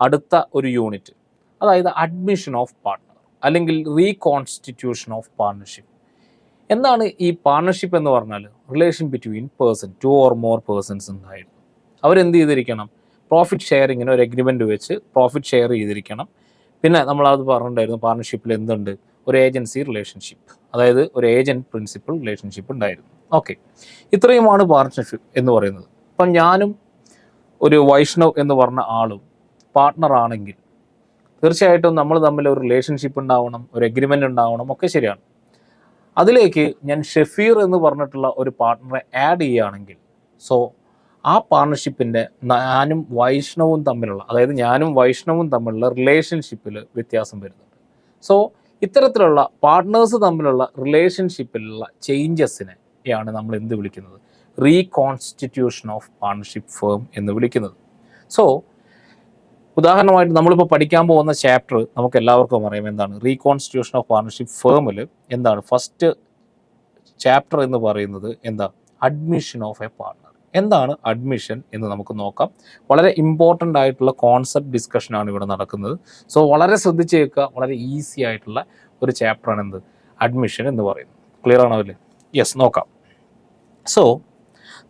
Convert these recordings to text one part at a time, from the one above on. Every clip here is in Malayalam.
അടുത്ത ഒരു യൂണിറ്റ്, അതായത് അഡ്മിഷൻ ഓഫ് പാർട്ട്ണർ അല്ലെങ്കിൽ റീകോൺസ്റ്റിറ്റ്യൂഷൻ ഓഫ് പാർട്ണർഷിപ്പ്. എന്താണ് ഈ പാർട്ണർഷിപ്പ് എന്ന് പറഞ്ഞാൽ? Relation between person, 2 or more persons ഉണ്ടായിരുന്നു. അവരെന്ത് ചെയ്തിരിക്കണം? പ്രോഫിറ്റ് ഷെയറിങ്ങിന് ഒരു എഗ്രിമെൻ്റ് വെച്ച് പ്രോഫിറ്റ് ഷെയർ ചെയ്തിരിക്കണം. പിന്നെ നമ്മളത് പറഞ്ഞിട്ടുണ്ടായിരുന്നു, പാർട്ണർഷിപ്പിൽ എന്തുണ്ട്? ഒരു ഏജൻസി റിലേഷൻഷിപ്പ്, അതായത് ഒരു ഏജൻറ്റ് പ്രിൻസിപ്പൽ റിലേഷൻഷിപ്പ് ഉണ്ടായിരുന്നു. ഓക്കെ, ഇത്രയുമാണ് പാർട്ണർഷിപ്പ് എന്ന് പറയുന്നത്. അപ്പം ഞാനും ഒരു വൈഷ്ണവ് എന്ന് പറഞ്ഞ ആളും പാർട്ട്ണർ ആണെങ്കിൽ തീർച്ചയായിട്ടും നമ്മൾ തമ്മിൽ ഒരു റിലേഷൻഷിപ്പ് ഉണ്ടാവണം, ഒരു എഗ്രിമെൻ്റ് ഉണ്ടാവണം, ഒക്കെ ശരിയാണ്. അതിലേക്ക് ഞാൻ ഷെഫീർ എന്ന് പറഞ്ഞിട്ടുള്ള ഒരു പാർട്ട്ണറെ ആഡ് ചെയ്യുകയാണെങ്കിൽ, സോ ആ പാർട്ണർഷിപ്പിൻ്റെ ഞാനും വൈഷ്ണവും തമ്മിലുള്ള റിലേഷൻഷിപ്പിൽ വ്യത്യാസം വരുന്നുണ്ട്. സോ ഇത്തരത്തിലുള്ള പാർട്ട്നേഴ്സ് തമ്മിലുള്ള റിലേഷൻഷിപ്പിലുള്ള ചേഞ്ചസിനെയാണ് നമ്മൾ എന്ത് വിളിക്കുന്നത്? റീകോൺസ്റ്റിറ്റ്യൂഷൻ ഓഫ് പാർട്ണർഷിപ്പ് ഫേം എന്ന് വിളിക്കുന്നത്. സോ ഉദാഹരണമായിട്ട് നമ്മളിപ്പോൾ പഠിക്കാൻ പോകുന്ന ചാപ്റ്റർ നമുക്ക് എല്ലാവർക്കും അറിയാം. എന്താണ് റീകോൺസ്റ്റിറ്റ്യൂഷൻ ഓഫ് പാർട്ണർഷിപ്പ് ഫേമിൽ? എന്താണ് ഫസ്റ്റ് ചാപ്റ്റർ എന്ന് പറയുന്നത്? എന്താ? Admission of A partner. എന്താണ് അഡ്മിഷൻ എന്ന് നമുക്ക് നോക്കാം. വളരെ ഇമ്പോർട്ടൻ്റ് ആയിട്ടുള്ള കോൺസെപ്റ്റ് ഡിസ്കഷനാണ് ഇവിടെ നടക്കുന്നത്. സോ വളരെ ശ്രദ്ധിച്ച് കേൾക്കുക. വളരെ ഈസി ആയിട്ടുള്ള ഒരു ചാപ്റ്ററാണ് എന്ത്? അഡ്മിഷൻ എന്ന് പറയുന്നത്. ക്ലിയർ ആണോ അല്ലേ? യെസ്, നോക്കാം. സോ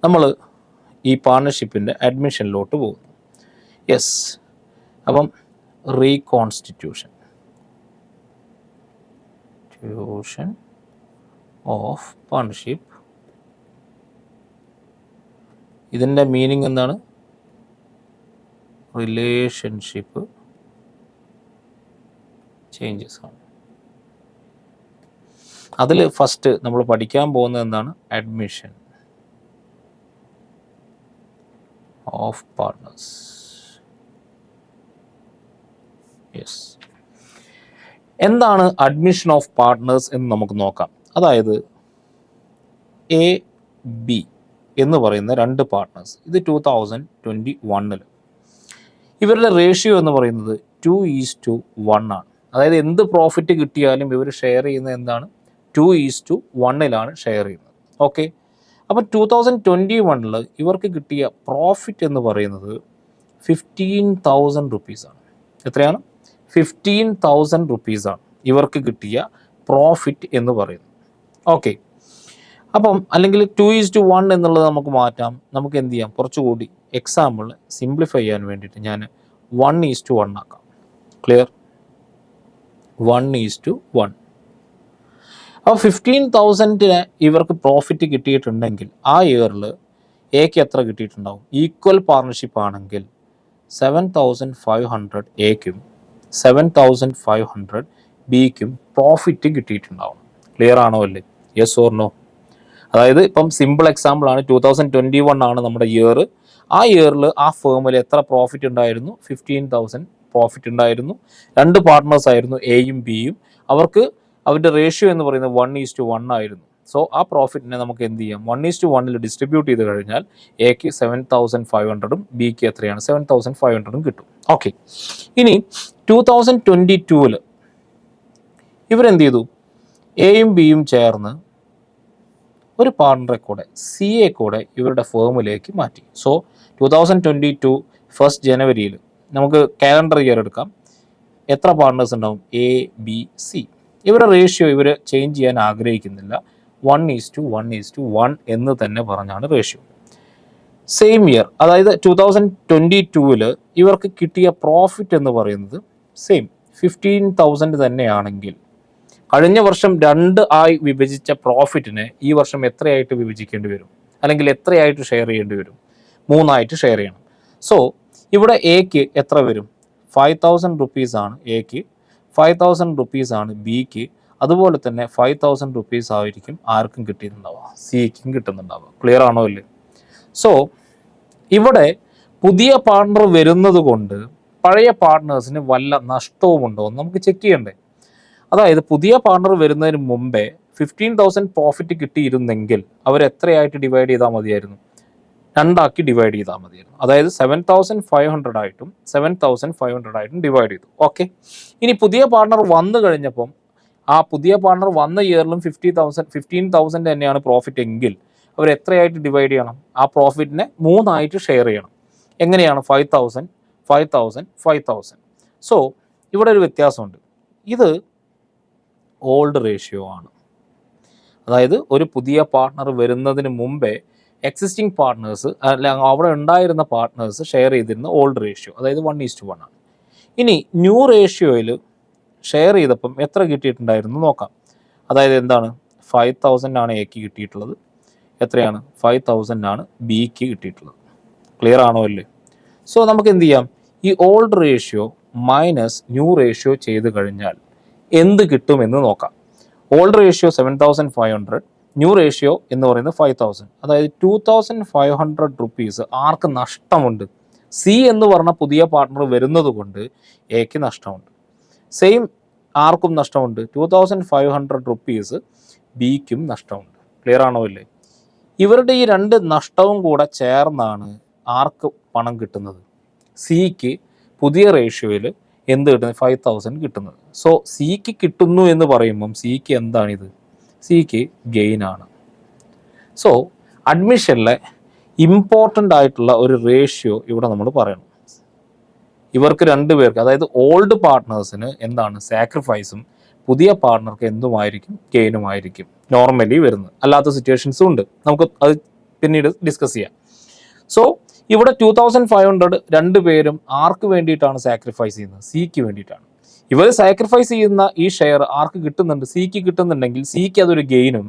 നമ്മൾ ഈ പാർട്ണർഷിപ്പിൻ്റെ അഡ്മിഷനിലോട്ട് പോകുന്നു. യെസ്, അപ്പം റീകോൺസ്റ്റിറ്റ്യൂഷൻ ഓഫ് പാർട്ണർഷിപ്പ്, ഇതിൻ്റെ മീനിങ് എന്താണ്? റിലേഷൻഷിപ്പ് ചേഞ്ചസ് ആണ്. അതിൽ ഫസ്റ്റ് നമ്മൾ പഠിക്കാൻ പോകുന്നത് എന്താണ്? Admission of partners. യെസ്, എന്താണ് അഡ്മിഷൻ ഓഫ് പാർട്ട്നേഴ്സ് എന്ന് നമുക്ക് നോക്കാം. അതായത് എ ബി എന്ന് പറയുന്ന 2 പാർട്ട്നേഴ്സ്, ഇത് 2021 ഇവരുടെ റേഷ്യോ എന്ന് പറയുന്നത് 2:1 ആണ്. അതായത് എന്ത് പ്രോഫിറ്റ് കിട്ടിയാലും ഇവർ ഷെയർ ചെയ്യുന്നത് എന്താണ്? 2:1 ഷെയർ ചെയ്യുന്നത്. ഓക്കെ, അപ്പം 2021 ഇവർക്ക് കിട്ടിയ പ്രോഫിറ്റ് എന്ന് പറയുന്നത് 15,000 റുപ്പീസാണ്. എത്രയാണ്? 15,000 റുപ്പീസാണ് ഇവർക്ക് കിട്ടിയ പ്രോഫിറ്റ് എന്ന് പറയുന്നത്. ഓക്കെ, അപ്പം അല്ലെങ്കിൽ 2:1 എന്നുള്ളത് നമുക്ക് മാറ്റാം. നമുക്ക് എന്ത് ചെയ്യാം? കുറച്ചുകൂടി എക്സാമ്പിൾ സിംപ്ലിഫൈ ചെയ്യാൻ വേണ്ടിയിട്ട് ഞാൻ 1:1 ആക്കാം. ക്ലിയർ? 1:1. അപ്പോൾ 15,000 ഇവർക്ക് പ്രോഫിറ്റ് കിട്ടിയിട്ടുണ്ടെങ്കിൽ ആ ഇയറിൽ എക്ക് എത്ര കിട്ടിയിട്ടുണ്ടാവും? ഈക്വൽ പാർട്ണർഷിപ്പ് ആണെങ്കിൽ 7,500 എക്കും 7,500 ബിക്കും പ്രോഫിറ്റ് കിട്ടിയിട്ടുണ്ടാവും. ക്ലിയർ ആണോ അല്ലേ? Yes or no? അതായത് ഇപ്പം സിമ്പിൾ എക്സാമ്പിളാണ്. 2021 ആണ് നമ്മുടെ ഇയർ. ആ ഇയറിൽ ആ ഫേമിൽ എത്ര പ്രോഫിറ്റ് ഉണ്ടായിരുന്നു? 15,000 പ്രോഫിറ്റ് ഉണ്ടായിരുന്നു. 2 പാർട്ട്നേഴ്സ് ആയിരുന്നു, എയും ബിയും. അവരുടെ റേഷ്യോ എന്ന് പറയുന്നത് 1:1 ആയിരുന്നു. സോ ആ പ്രോഫിറ്റിനെ നമുക്ക് എന്ത് ചെയ്യാം? 1:1 ഡിസ്ട്രിബ്യൂട്ട് ചെയ്ത് കഴിഞ്ഞാൽ എക്ക് 7,500 ബിക്ക് എത്രയാണ്? 7,500 കിട്ടും. ഓക്കെ, ഇനി 2022 ഇവരെന്ത് ചെയ്തു? എയും ബിയും ചേർന്ന് ഒരു പാർട്ണറെ കൂടെ, സിയെ കൂടെ ഇവരുടെ ഫേമിലേക്ക് മാറ്റി. സോ 2022 1st ജനുവരിയിൽ നമുക്ക് കാലണ്ടർ ഇയർ എടുക്കാം. എത്ര പാർട്ണേഴ്സ് ഉണ്ടാവും? A B C. ഇവരുടെ റേഷ്യോ ഇവർ ചേഞ്ച് ചെയ്യാൻ ആഗ്രഹിക്കുന്നില്ല. 1:1 എന്ന് തന്നെ പറഞ്ഞാണ് റേഷ്യോ. സെയിം ഇയർ, അതായത് 2022 ഇവർക്ക് കിട്ടിയ പ്രോഫിറ്റ് എന്ന് പറയുന്നത് സെയിം 15,000 തന്നെയാണെങ്കിൽ കഴിഞ്ഞ വർഷം 2 ആയി വിഭജിച്ച പ്രോഫിറ്റിനെ ഈ വർഷം എത്രയായിട്ട് വിഭജിക്കേണ്ടി വരും? അല്ലെങ്കിൽ എത്രയായിട്ട് ഷെയർ ചെയ്യേണ്ടി വരും? 3 ആയിട്ട് ഷെയർ ചെയ്യണം. സോ ഇവിടെ എക്ക് എത്ര വരും? 5,000 റുപ്പീസാണ് എക്ക്, 5,000 റുപ്പീസാണ് ബിക്ക്. അതുപോലെ തന്നെ 5,000 റുപ്പീസ് ആയിരിക്കും ആർക്കും കിട്ടിയിട്ടുണ്ടാവുക? സിക്കും കിട്ടുന്നുണ്ടാവുക. ക്ലിയർ ആണോ അല്ലേ? സോ ഇവിടെ പുതിയ പാർട്ണർ വരുന്നത് കൊണ്ട് പഴയ പാർട്ട്നേഴ്സിന് വല്ല നഷ്ടവും ഉണ്ടോ എന്ന് നമുക്ക് ചെക്ക് ചെയ്യണ്ടേ? അതായത് പുതിയ പാർട്ണർ വരുന്നതിന് മുമ്പേ 15,000 പ്രോഫിറ്റ് കിട്ടിയിരുന്നെങ്കിൽ അവർ എത്രയായിട്ട് ഡിവൈഡ് ചെയ്താൽ മതിയായിരുന്നു? 2 ആക്കി ഡിവൈഡ് ചെയ്താൽ മതിയായിരുന്നു. അതായത് 7,500 ആയിട്ടും 7,500 ആയിട്ടും ഡിവൈഡ് ചെയ്തു. ഓക്കെ, ഇനി പുതിയ പാർട്ണർ വന്നു കഴിഞ്ഞപ്പം ആ പുതിയ പാർട്ണർ വന്ന ഇയറിലും 15,000 തന്നെയാണ് പ്രോഫിറ്റ് എങ്കിൽ അവർ എത്രയായിട്ട് ഡിവൈഡ് ചെയ്യണം? ആ പ്രോഫിറ്റിനെ 3 ആയിട്ട് ഷെയർ ചെയ്യണം. എങ്ങനെയാണ്? 5,000, 5,000. സോ ഇവിടെ ഒരു വ്യത്യാസമുണ്ട്. ഇത് ഓൾഡ് റേഷ്യോ ആണ്. അതായത് ഒരു പുതിയ പാർട്ട്ണർ വരുന്നതിന് മുമ്പേ എക്സിസ്റ്റിംഗ് പാർട്ട്നേഴ്സ് അല്ല അവിടെ ഉണ്ടായിരുന്ന പാർട്ട്നേഴ്സ് ഷെയർ ചെയ്തിരുന്ന ഓൾഡ് റേഷ്യോ, അതായത് 1:1 ആണ്. ഇനി ന്യൂ റേഷ്യോയിൽ ഷെയർ ചെയ്തപ്പം എത്ര കിട്ടിയിട്ടുണ്ടായിരുന്നു നോക്കാം. അതായത് എന്താണ്, 5,000 ആണ് എക്ക് കിട്ടിയിട്ടുള്ളത്, എത്രയാണ് 5,000 ആണ് ബിക്ക് കിട്ടിയിട്ടുള്ളത്. ക്ലിയർ ആണോ അല്ലേ? സോ നമുക്ക് എന്ത് ചെയ്യാം, ഈ old ratio minus new ratio ചെയ്ത് കഴിഞ്ഞാൽ എന്ത് കിട്ടുമെന്ന് നോക്കാം. ഓൾഡ് റേഷ്യോ 7,500, ന്യൂ റേഷ്യോ എന്ന് പറയുന്നത് 5,000. അതായത് 2,500 റുപ്പീസ് ആർക്ക് നഷ്ടമുണ്ട്? സി എന്ന് പറഞ്ഞ പുതിയ പാർട്ട്ണർ വരുന്നത് കൊണ്ട് എക്ക് നഷ്ടമുണ്ട്. സെയിം ആർക്കും നഷ്ടമുണ്ട്, 2,500 റുപ്പീസ് ബിക്കും നഷ്ടമുണ്ട്. ക്ലിയർ ആണോ അല്ലേ? ഇവരുടെ ഈ രണ്ട് നഷ്ടവും കൂടെ ചേർന്നാണ് ആർക്ക് പണം കിട്ടുന്നത്? സിക്ക് പുതിയ റേഷ്യോയിൽ എന്ത് കിട്ടുന്നത്? 5,000 കിട്ടുന്നത്. സോ സിക്ക് കിട്ടുന്നു എന്ന് പറയുമ്പം സിക്ക് എന്താണിത്? സിക്ക് ഗെയിൻ ആണ്. സോ അഡ്മിഷനിലെ ഇമ്പോർട്ടൻ്റ് ആയിട്ടുള്ള ഒരു റേഷ്യോ ഇവിടെ നമ്മൾ പറയണം. ഇവർക്ക് രണ്ടുപേർക്ക്, അതായത് ഓൾഡ് പാർട്ട്നേഴ്സിന് എന്താണ് സാക്രിഫൈസും, പുതിയ പാർട്ട്ണർക്ക് എന്തുമായിരിക്കും? ഗെയിനുമായിരിക്കും നോർമലി വരുന്നത്. അല്ലാത്ത സിറ്റുവേഷൻസും ഉണ്ട്, നമുക്ക് അത് പിന്നീട് ഡിസ്കസ് ചെയ്യാം. സോ ഇവിടെ 2,500 രണ്ടുപേരും ആർക്ക് വേണ്ടിയിട്ടാണ് സാക്രിഫൈസ് ചെയ്യുന്നത്? സിക്ക് വേണ്ടിയിട്ടാണ്. ഇവർ സാക്രിഫൈസ് ചെയ്യുന്ന ഈ ഷെയർ ആർക്ക് കിട്ടുന്നുണ്ട്? സിക്ക് കിട്ടുന്നുണ്ടെങ്കിൽ സിക്ക് അതൊരു ഗെയിനും,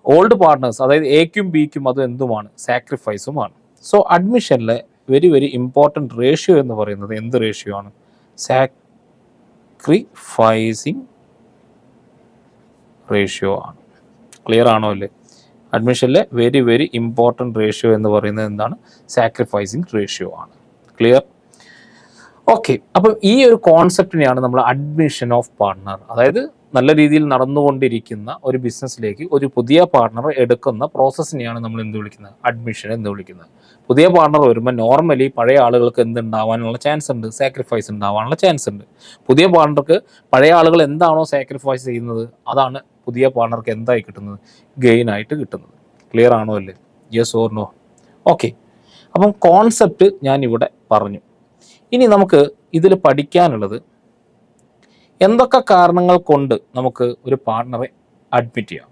ഓൾഡ് പാർട്ട്നേഴ്സ് അതായത് എക്കും ബിക്കും അത് എന്തുമാണ്? സാക്രിഫൈസുമാണ്. സോ അഡ്മിഷനിലെ വെരി വെരി ഇമ്പോർട്ടൻറ്റ് റേഷ്യോ എന്ന് പറയുന്നത് എന്ത് റേഷ്യോ ആണ്? സാക്രിഫൈസിങ് റേഷ്യോ ആണ്. ക്ലിയർ ആണോ അല്ലേ? അഡ്മിഷനിലെ വെരി വെരി ഇമ്പോർട്ടൻറ്റ് റേഷ്യോ എന്ന് പറയുന്നത് എന്താണ്? സാക്രിഫൈസിങ് റേഷ്യോ ആണ്. ക്ലിയർ? ഓക്കെ. അപ്പം ഈ ഒരു കോൺസെപ്റ്റിനെയാണ് നമ്മൾ അഡ്മിഷൻ ഓഫ് പാർട്ട്ണർ, അതായത് നല്ല രീതിയിൽ നടന്നുകൊണ്ടിരിക്കുന്ന ഒരു ബിസിനസ്സിലേക്ക് ഒരു പുതിയ പാർട്ട്ണർ എടുക്കുന്ന പ്രോസസ്സിനെയാണ് നമ്മൾ എന്ത് വിളിക്കുന്നത്? അഡ്മിഷൻ എന്ന് വിളിക്കുന്നത്. പുതിയ പാർട്ട്ണർ വരുമ്പോൾ നോർമലി പഴയ ആളുകൾക്ക് എന്തുണ്ടാവാനുള്ള ചാൻസ് ഉണ്ട്? സാക്രിഫൈസ് ഉണ്ടാവാനുള്ള ചാൻസ് ഉണ്ട്. പുതിയ പാർട്ട്ണർക്ക് പഴയ ആളുകൾ എന്താണോ സാക്രിഫൈസ് ചെയ്യുന്നത് അതാണ് പുതിയ പാർട്ട്ണർക്ക് എന്തായി കിട്ടുന്നത്? ഗെയിൻ ആയിട്ട് കിട്ടുന്നത്. ക്ലിയർ ആണോ അല്ലേ? Yes or no? ഓക്കെ. അപ്പം കോൺസെപ്റ്റ് ഞാൻ ഇവിടെ പറഞ്ഞു. ഇനി നമുക്ക് ഇതിൽ പഠിക്കാനുള്ളത് എന്തൊക്കെ കാരണങ്ങൾ കൊണ്ട് നമുക്ക് ഒരു പാർട്ട്ണറെ അഡ്മിറ്റ് ചെയ്യാം,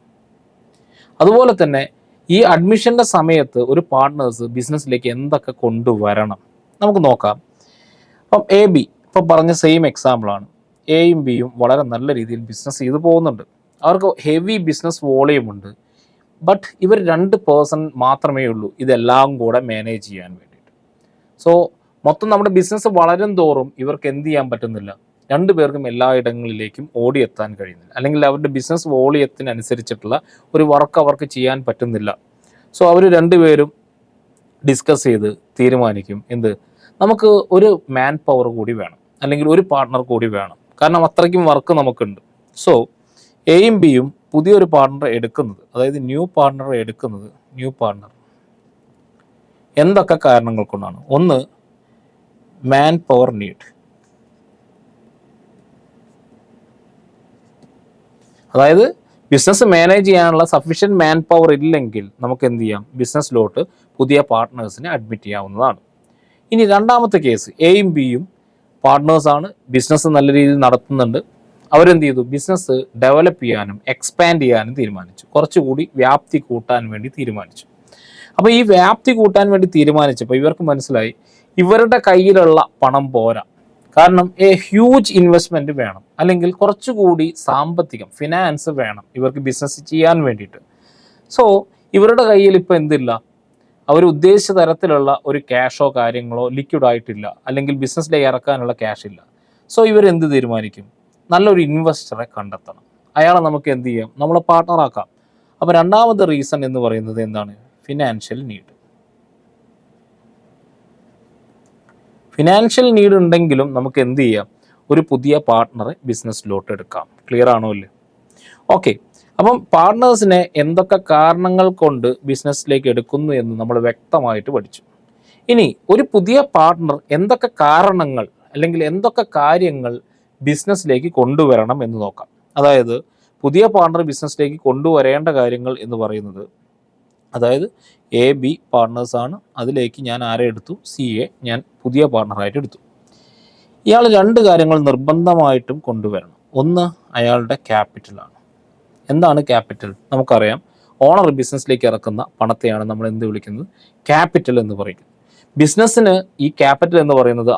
അതുപോലെ തന്നെ ഈ അഡ്മിഷൻ്റെ സമയത്ത് ഒരു പാർട്ട്നേഴ്സ് ബിസിനസ്സിലേക്ക് എന്തൊക്കെ കൊണ്ടുവരണം നമുക്ക് നോക്കാം. അപ്പം എ ബി ഇപ്പം പറഞ്ഞ സെയിം എക്സാമ്പിളാണ്. എയും ബിയും വളരെ നല്ല രീതിയിൽ ബിസിനസ് ചെയ്ത് പോകുന്നുണ്ട്. അവർക്ക് ഹെവി ബിസിനസ് വോളിയം ഉണ്ട്. ബട്ട് ഇവർ 2 പേഴ്സൺ മാത്രമേ ഉള്ളൂ ഇതെല്ലാം കൂടെ മാനേജ് ചെയ്യാൻ വേണ്ടിയിട്ട്. സോ മൊത്തം നമ്മുടെ ബിസിനസ് വളരും തോറും ഇവർക്ക് എന്ത് ചെയ്യാൻ പറ്റുന്നില്ല? 2 പേർക്കും എല്ലായിടങ്ങളിലേക്കും ഓടിയെത്താൻ കഴിയുന്നില്ല, അല്ലെങ്കിൽ അവരുടെ ബിസിനസ് വോളിയത്തിനനുസരിച്ചിട്ടുള്ള ഒരു വർക്ക് അവർക്ക് ചെയ്യാൻ പറ്റുന്നില്ല. സോ അവർ 2 പേരും ഡിസ്കസ് ചെയ്ത് തീരുമാനിക്കും എന്ത്? നമുക്ക് ഒരു മാൻ പവർ കൂടി വേണം, അല്ലെങ്കിൽ ഒരു പാർട്ട്ണർ കൂടി വേണം, കാരണം അത്രയ്ക്കും വർക്ക് നമുക്കുണ്ട്. സോ എയും ബിയും പുതിയൊരു പാർട്ട്ണറെ എടുക്കുന്നത്, അതായത് ന്യൂ പാർട്ട്ണറെ എടുക്കുന്നത്, ന്യൂ പാർട്ട്ണർ എന്തൊക്കെ കാരണങ്ങൾ കൊണ്ടാണ്? ഒന്ന്, മാൻ പവർ നീഡ്. അതായത് ബിസിനസ് മാനേജ് ചെയ്യാനുള്ള സഫീഷ്യൻറ്റ് മാൻ പവർ ഇല്ലെങ്കിൽ നമുക്ക് എന്ത് ചെയ്യാം? ബിസിനസ്സിലോട്ട് പുതിയ പാർട്ട്നേഴ്സിനെ അഡ്മിറ്റ് ചെയ്യാവുന്നതാണ്. ഇനി രണ്ടാമത്തെ കേസ്, എയും ബിയും പാർട്ട്നേഴ്സാണ്, ബിസിനസ് നല്ല രീതിയിൽ നടത്തുന്നുണ്ട്. അവരെന്ത് ചെയ്തു? ബിസിനസ് ഡെവലപ്പ് ചെയ്യാനും എക്സ്പാൻഡ് ചെയ്യാനും തീരുമാനിച്ചു, കുറച്ചുകൂടി വ്യാപ്തി കൂട്ടാൻ വേണ്ടി തീരുമാനിച്ചു. അപ്പോൾ ഈ വ്യാപ്തി കൂട്ടാൻ വേണ്ടി തീരുമാനിച്ചപ്പോൾ ഇവർക്ക് മനസ്സിലായി ഇവരുടെ കയ്യിലുള്ള പണം പോരാ, കാരണം ഹ്യൂജ് ഇൻവെസ്റ്റ്മെൻറ്റ് വേണം, അല്ലെങ്കിൽ കുറച്ചുകൂടി സാമ്പത്തികം ഫിനാൻസ് വേണം ഇവർക്ക് ബിസിനസ് ചെയ്യാൻ വേണ്ടിയിട്ട്. സോ ഇവരുടെ കയ്യിൽ ഇപ്പോൾ എന്തില്ല? അവർ ഉദ്ദേശിച്ച തരത്തിലുള്ള ഒരു ക്യാഷോ കാര്യങ്ങളോ ലിക്വിഡായിട്ടില്ല, അല്ലെങ്കിൽ ബിസിനസ്സിലേക്ക് ഇറക്കാനുള്ള ക്യാഷ് ഇല്ല. സോ ഇവരെന്ത് തീരുമാനിക്കും? നല്ലൊരു ഇൻവെസ്റ്ററെ കണ്ടെത്തണം, അയാളെ നമുക്ക് എന്ത് ചെയ്യാം? നമ്മളെ പാർട്ട്ണറാക്കാം. അപ്പോൾ രണ്ടാമത്തെ റീസൺ എന്ന് പറയുന്നത് എന്താണ്? Financial need. ഫിനാൻഷ്യൽ നീഡ് ഉണ്ടെങ്കിലും നമുക്ക് എന്ത് ചെയ്യാം? ഒരു പുതിയ പാർട്ട്ണറെ ബിസിനസ്സിലോട്ട് എടുക്കാം. ക്ലിയർ ആണോ അല്ലേ? ഓക്കെ. അപ്പം പാർട്ട്നേഴ്സിനെ എന്തൊക്കെ കാരണങ്ങൾ കൊണ്ട് ബിസിനസ്സിലേക്ക് എടുക്കുന്നു എന്ന് നമ്മൾ വ്യക്തമായിട്ട് പഠിച്ചു. ഇനി ഒരു പുതിയ പാർട്ട്ണർ എന്തൊക്കെ കാരണങ്ങൾ അല്ലെങ്കിൽ എന്തൊക്കെ കാര്യങ്ങൾ ബിസിനസ്സിലേക്ക് കൊണ്ടുവരണം എന്ന് നോക്കാം. അതായത് പുതിയ പാർട്ട്ണർ ബിസിനസ്സിലേക്ക് കൊണ്ടുവരേണ്ട കാര്യങ്ങൾ എന്ന് പറയുന്നത്, അതായത് എ ബി പാർട്ട്നേഴ്സാണ്, അതിലേക്ക് ഞാൻ ആരെ എടുത്തു? സി എ ഞാൻ പുതിയ പാർട്ട്ണറായിട്ട് എടുത്തു. ഇയാൾ രണ്ട് കാര്യങ്ങൾ നിർബന്ധമായിട്ടും കൊണ്ടുവരണം. ഒന്ന് അയാളുടെ ക്യാപിറ്റലാണ്. എന്താണ് ക്യാപിറ്റൽ? നമുക്കറിയാം, ഓണർ ബിസിനസ്സിലേക്ക് ഇറക്കുന്ന പണത്തെയാണ് നമ്മൾ എന്ത് വിളിക്കുന്നത്? ക്യാപിറ്റൽ എന്ന് പറയുന്നത്. ബിസിനസ്സിന് ഈ ക്യാപിറ്റൽ എന്ന് പറയുന്നത്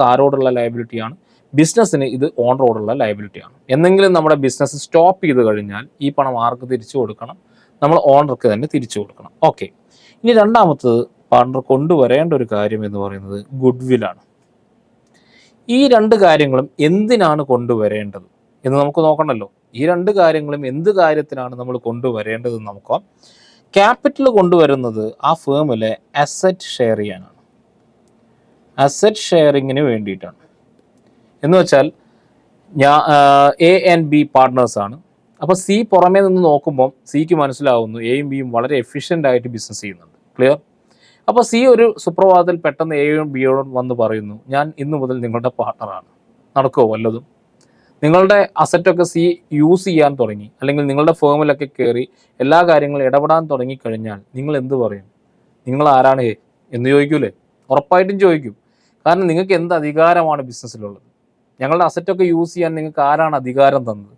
ആരോടുള്ള ലയബിലിറ്റിയാണ്? ബിസിനസ്സിന് ഇത് ഓണറോടുള്ള ലയബിലിറ്റിയാണ്. എന്തെങ്കിലും നമ്മുടെ ബിസിനസ് സ്റ്റോപ്പ് ചെയ്ത് കഴിഞ്ഞാൽ ഈ പണം ആർക്ക് തിരിച്ചു കൊടുക്കണം? നമ്മൾ ഓണർക്ക് തന്നെ തിരിച്ചു കൊടുക്കണം. ഓക്കെ. ഇനി രണ്ടാമത്തത് പാർട്ണർ കൊണ്ടുവരേണ്ട ഒരു കാര്യം എന്ന് പറയുന്നത് ഗുഡ് വില്ലാണ്. ഈ രണ്ട് കാര്യങ്ങളും എന്തിനാണ് കൊണ്ടുവരേണ്ടത് എന്ന് നമുക്ക് നോക്കണമല്ലോ. ഈ രണ്ട് കാര്യങ്ങളും എന്ത് കാര്യത്തിനാണ് നമ്മൾ കൊണ്ടുവരേണ്ടത് നോക്കാം. ക്യാപിറ്റൽ കൊണ്ടുവരുന്നത് ആ ഫേമിലെ അസറ്റ് ഷെയർ ചെയ്യാനാണ്. അസറ്റ് ഷെയറിങ്ങിന് വേണ്ടിയിട്ടാണ്. എന്ന് വെച്ചാൽ എ ആൻഡ് ബി പാർട്ട്നേഴ്സാണ്. അപ്പോൾ സി പുറമേ നിന്ന് നോക്കുമ്പോൾ സിക്ക് മനസ്സിലാവുന്നു എയും ബിയും വളരെ എഫിഷ്യൻ്റ് ആയിട്ട് ബിസിനസ് ചെയ്യുന്നുണ്ട്. ക്ലിയർ? അപ്പോൾ സി ഒരു സുപ്രഭാതത്തിൽ പെട്ടെന്ന് എയും ബിയോടും വന്ന് പറയുന്നു, ഞാൻ ഇന്നു മുതൽ നിങ്ങളുടെ പാർട്ണറാണ്. നടക്കുമോ വല്ലതും? നിങ്ങളുടെ അസറ്റൊക്കെ സി യൂസ് ചെയ്യാൻ തുടങ്ങി, അല്ലെങ്കിൽ നിങ്ങളുടെ ഫേമിലൊക്കെ കയറി എല്ലാ കാര്യങ്ങളും ഇടപെടാൻ തുടങ്ങിക്കഴിഞ്ഞാൽ നിങ്ങൾ എന്ത് പറയും? നിങ്ങൾ ആരാണ് എന്ന് ചോദിക്കൂലേ? ഉറപ്പായിട്ടും ചോദിക്കും. കാരണം നിങ്ങൾക്ക് എന്ത് അധികാരമാണ് ബിസിനസ്സിലുള്ളത്? ഞങ്ങളുടെ അസറ്റൊക്കെ യൂസ് ചെയ്യാൻ നിങ്ങൾക്ക് ആരാണ് അധികാരം തന്നത്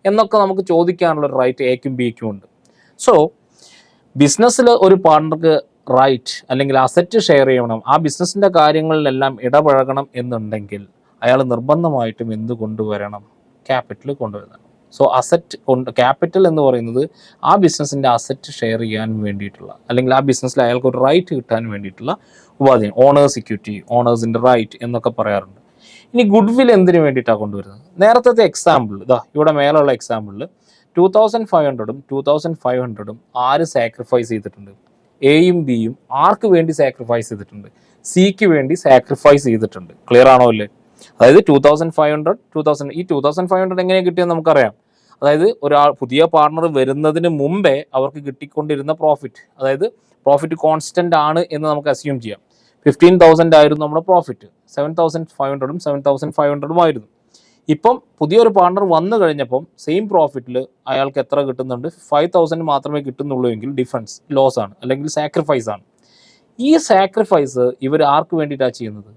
എന്നൊക്കെ നമുക്ക് ചോദിക്കാനുള്ള ഒരു റൈറ്റ് എക്കും ബിക്കും ഉണ്ട്. സോ ബിസിനസ്സിൽ ഒരു പാർട്ണർക്ക് റൈറ്റ് അല്ലെങ്കിൽ അസറ്റ് ഷെയർ ചെയ്യണം, ആ ബിസിനസ്സിൻ്റെ കാര്യങ്ങളിലെല്ലാം ഇടപഴകണം എന്നുണ്ടെങ്കിൽ അയാൾ നിർബന്ധമായിട്ടും എന്ത് കൊണ്ടുവരണം? ക്യാപിറ്റൽ കൊണ്ടുവരണം. സോ ക്യാപിറ്റൽ എന്ന് പറയുന്നത് ആ ബിസിനസ്സിൻ്റെ അസറ്റ് ഷെയർ ചെയ്യാൻ വേണ്ടിയിട്ടുള്ള, അല്ലെങ്കിൽ ആ ബിസിനസ്സിൽ അയാൾക്ക് ഒരു റൈറ്റ് കിട്ടാൻ വേണ്ടിയിട്ടുള്ള ഉപാധിയാണ്. ഓണേഴ്സ് ഇക്വിറ്റി, ഓണേഴ്സിൻ്റെ റൈറ്റ് എന്നൊക്കെ പറയാറുണ്ട്. ഇനി ഗുഡ് വിൽ എന്തിനു വേണ്ടിയിട്ടാണ് കൊണ്ടുവരുന്നത്? നേരത്തെ എക്സാമ്പിൾ ഇവിടെ മേലുള്ള എക്സാമ്പിളിൽ 2500ഉം 2500ഉം ആര് സാക്രിഫൈസ് ചെയ്തിട്ടുണ്ട്? എയും ബിയും ആർക്ക് വേണ്ടി സാക്രിഫൈസ് ചെയ്തിട്ടുണ്ട്? സിക്ക് വേണ്ടി സാക്രിഫൈസ് ചെയ്തിട്ടുണ്ട്. ക്ലിയർ ആണോ അല്ലേ? അതായത് 2500 ഈ 2500 എങ്ങനെ കിട്ടിയെന്ന് നമുക്കറിയാം. അതായത് പുതിയ പാർട്ണർ വരുന്നതിന് മുമ്പേ അവർക്ക് കിട്ടിക്കൊണ്ടിരുന്ന പ്രോഫിറ്റ്, അതായത് പ്രോഫിറ്റ് കോൺസ്റ്റന്റ് ആണ് എന്ന് നമുക്ക് അസ്യൂം ചെയ്യാം. 15,000 ആയിരുന്നു നമ്മുടെ പ്രോഫിറ്റ്. 7,500ഉം 7,500ഉം ആയിരുന്നു. ഇപ്പം പുതിയൊരു പാർട്ണർ വന്നു കഴിഞ്ഞപ്പം സെയിം പ്രോഫിറ്റിൽ അയാൾക്ക് എത്ര കിട്ടുന്നുണ്ട്? 5,000 മാത്രമേ കിട്ടുന്നുള്ളൂ എങ്കിൽ ഡിഫറൻസ് ലോസ് ആണ്, അല്ലെങ്കിൽ സാക്രിഫൈസ് ആണ്. ഈ സാക്രിഫൈസ് ഇവർ ആർക്ക് വേണ്ടിയിട്ടാണ് ചെയ്യുന്നത്?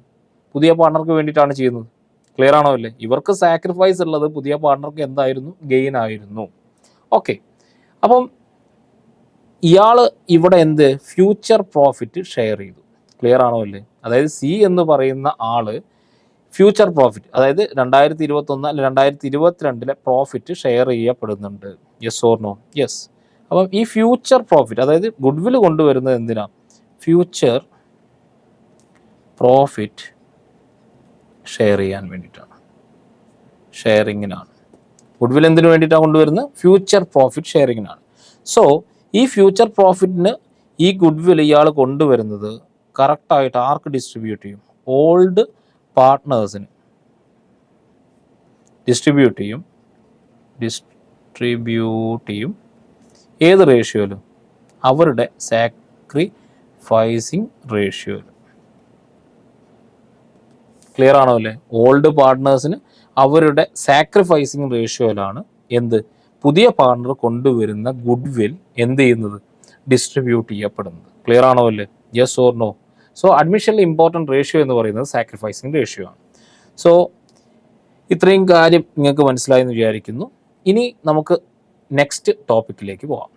പുതിയ പാർട്ണർക്ക് വേണ്ടിയിട്ടാണ് ചെയ്യുന്നത്. ക്ലിയർ ആണോ അല്ലേ? ഇവർക്ക് സാക്രിഫൈസ് ഉള്ളത് പുതിയ പാർട്ണർക്ക് എന്തായിരുന്നു? ഗെയിൻ ആയിരുന്നു. ഓക്കെ. അപ്പം ഇയാൾ ഇവിടെ എന്ത് ഫ്യൂച്ചർ പ്രോഫിറ്റ് ഷെയർ ചെയ്തു. ക്ലിയർ ആണോ അല്ലേ? അതായത് സി എന്ന് പറയുന്ന ആള് ഫ്യൂച്ചർ പ്രോഫിറ്റ്, അതായത് 2021 അല്ലെങ്കിൽ 2022 പ്രോഫിറ്റ് ഷെയർ ചെയ്യപ്പെടുന്നുണ്ട്. Yes or no? യെസ്. അപ്പം ഈ ഫ്യൂച്ചർ പ്രോഫിറ്റ്, അതായത് ഗുഡ് വിൽ കൊണ്ടുവരുന്നത് എന്തിനാ? ഫ്യൂച്ചർ പ്രോഫിറ്റ് ഷെയർ ചെയ്യാൻ വേണ്ടിയിട്ടാണ്, ഷെയറിങ്ങിനാണ്. ഗുഡ് വിൽ എന്തിനു വേണ്ടിയിട്ടാണ് കൊണ്ടുവരുന്നത്? ഫ്യൂച്ചർ പ്രോഫിറ്റ് ഷെയറിങ്ങിനാണ്. സോ ഈ ഫ്യൂച്ചർ പ്രോഫിറ്റിന് ഈ ഗുഡ് വിൽ ഇയാൾ കൊണ്ടുവരുന്നത് കറക്റ്റായിട്ട് ആർക്ക് ഡിസ്ട്രിബ്യൂട്ട് ചെയ്യും? ഓൾഡ് പാർട്ട്നേഴ്സിന് ഡിസ്ട്രിബ്യൂട്ട് ചെയ്യും. ഏത് റേഷ്യോയിലും? അവരുടെ സാക്രിഫൈസിങ് റേഷ്യോയിൽ. ക്ലിയർ ആണോ അല്ലേ? ഓൾഡ് പാർട്ട്നേഴ്സിന് അവരുടെ സാക്രിഫൈസിങ് റേഷ്യോയിലാണ് എന്ത് പുതിയ പാർട്ണർ കൊണ്ടുവരുന്ന ഗുഡ് വിൽ എന്ത് ചെയ്യുന്നത്? ഡിസ്ട്രിബ്യൂട്ട് ചെയ്യപ്പെടുന്നത്. ക്ലിയർ ആണോ അല്ലേ? Yes or no? സോ അഡ്മിഷനിൽ ഇമ്പോർട്ടൻറ്റ് റേഷ്യോ എന്ന് പറയുന്നത് സാക്രിഫൈസിങ് റേഷ്യോ ആണ്. സോ ഇത്രയും കാര്യം നിങ്ങൾക്ക് മനസ്സിലായെന്ന് വിചാരിക്കുന്നു. ഇനി നമുക്ക് നെക്സ്റ്റ് ടോപ്പിക്കിലേക്ക് പോകാം.